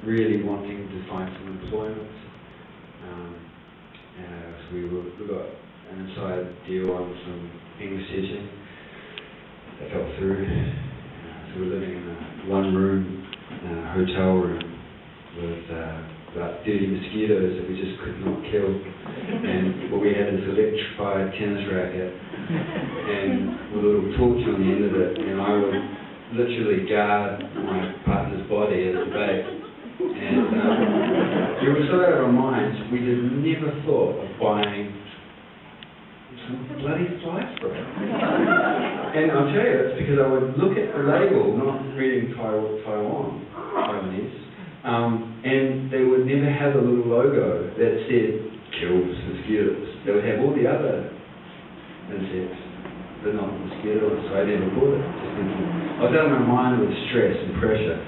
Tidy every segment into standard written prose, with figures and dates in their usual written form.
really wanting to find some employment. So we got an inside deal on some English teaching that fell through. So we're living in a one-room hotel room with about 30 mosquitoes that we just could not kill. And what we had is an electrified tennis racket and with a little torch on the end of it, and I would literally guard my partner's body as a bait. And we were so out of our minds, we had never thought of buying some bloody fly spray. And I'll tell you, it's because I would look at the label, not reading Taiwanese, and they would never have a little logo that said, kills mosquitoes. They would have all the other insects, but not mosquitoes, so I never bought it. I was out of my mind with stress and pressure.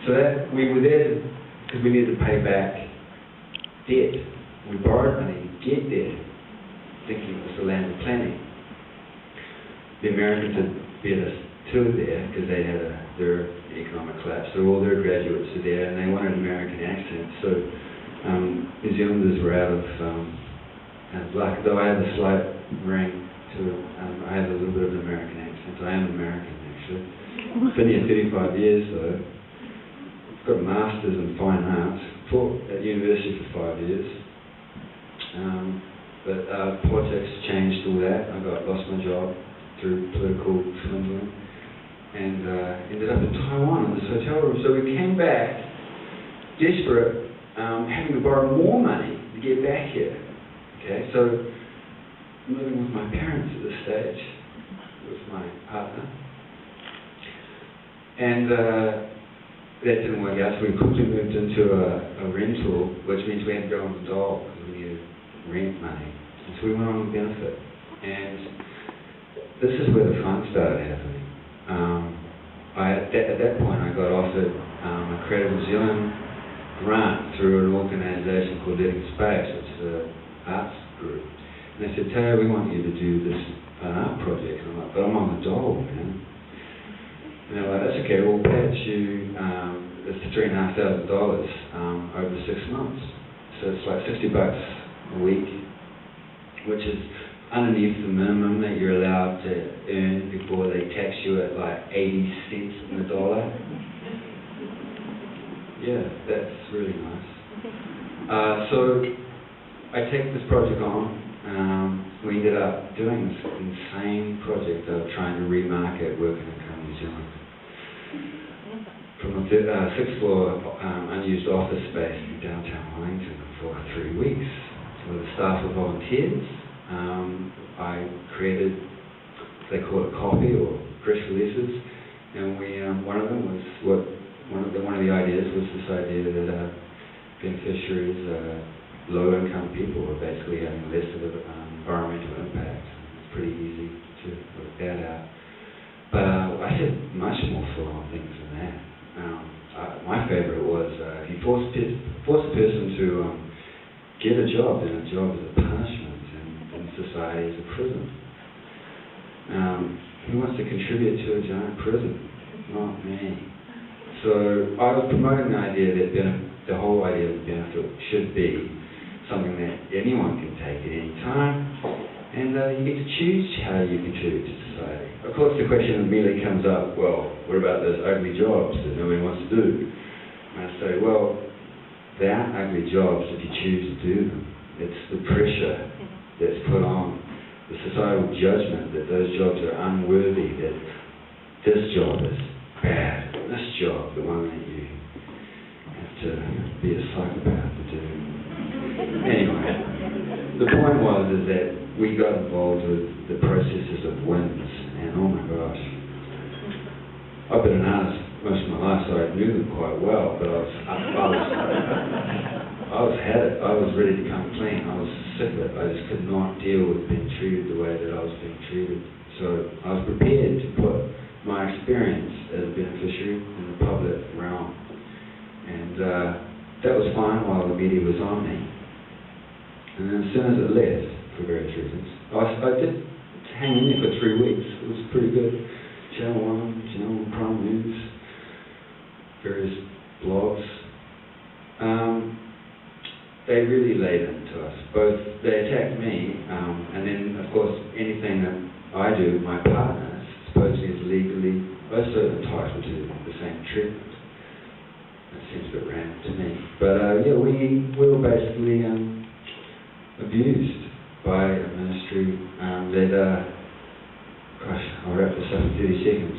So that we were there because we needed to pay back debt. We borrowed money to get there, thinking it was the land of plenty. The Americans had beat us to it there because they had their economic collapse. So all their graduates are there and they wanted American accents. So New Zealanders were out of luck, though I have a slight ring to I have a little bit of an American accent. I am American actually. Been here 35 years though. Got a master's in fine arts, taught at university for 5 years. But politics changed all that. I lost my job through political swindling and ended up in Taiwan in this hotel room. So we came back desperate, having to borrow more money to get back here. Okay, so I'm living with my parents at this stage, with my partner. And that didn't work out, so we quickly moved into a rental, which means we had to go on the dole because we needed rent money. And so we went on the benefit. And this is where the fun started happening. At that point, I got offered a Creative New Zealand grant through an organisation called Living Space, which is an arts group. And they said, Taylor, we want you to do this art project. And I'm like, but I'm on the dole, man. And they're like, that's okay, we'll pay you, it's $3,500 over 6 months. So it's like $60 a week, which is underneath the minimum that you're allowed to earn before they tax you at like 80 cents on the dollar. Yeah, that's really nice. So I take this project on. We ended up doing this insane project of trying to remarket working in New Zealand. From a 6th floor unused office space in downtown Wellington for 3 weeks. So the staff were volunteers. I created, they call it copy or press releases, and we one of them was one of the ideas was this idea that beneficiaries, low-income people, were basically having less of an environmental impact. It's pretty easy to work that out. But I said much more full-on things than that. My favourite was if you force a person to get a job, then a job is a punishment, and society is a prison. Who wants to contribute to a giant prison? Not me. So I was promoting the idea that the whole idea of benefit should be something that anyone can take at any time, and you get to choose how you contribute to society. Of course, the question immediately comes up, well, what about those ugly jobs that nobody wants to do? And I say, well, they aren't ugly jobs if you choose to do them. It's the pressure that's put on, the societal judgment that those jobs are unworthy, that this job is bad, this job, the one that you have to be a psychopath to do. Anyway, the point is that we got involved with the processes of W.I.N.Z, and oh my gosh, I've been an artist most of my life, so I knew them quite well, but I was ready to come clean. I was sick of it. I just could not deal with being treated the way that I was being treated. So I was prepared to put my experience as a beneficiary in the public realm. And that was fine while the media was on me. And then as soon as it left, for various reasons, I did hang in there for 3 weeks. It was pretty good. Channel 1, Channel 1 Prime News, various blogs, they really laid into us. Both, they attacked me, and then, of course, anything that I do, my partner supposedly is legally also entitled to the same treatment. That seems a bit random to me. But yeah, we were basically abused by a ministry that, gosh, I'll wrap this up in 30 seconds.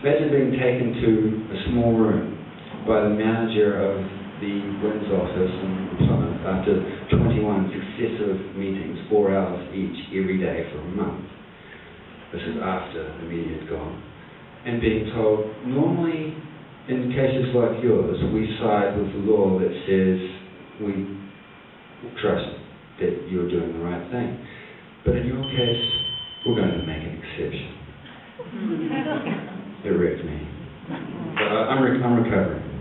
Imagine being taken to a small room by the manager of the W.I.N.Z office in Plymouth after 21 successive meetings, 4 hours each, every day for a month. This is after the media had gone. And being told, normally in cases like yours, we side with the law that says we trust that you're doing the right thing. But in your case, we're going to make an exception. It wrecked me. But I'm recovering.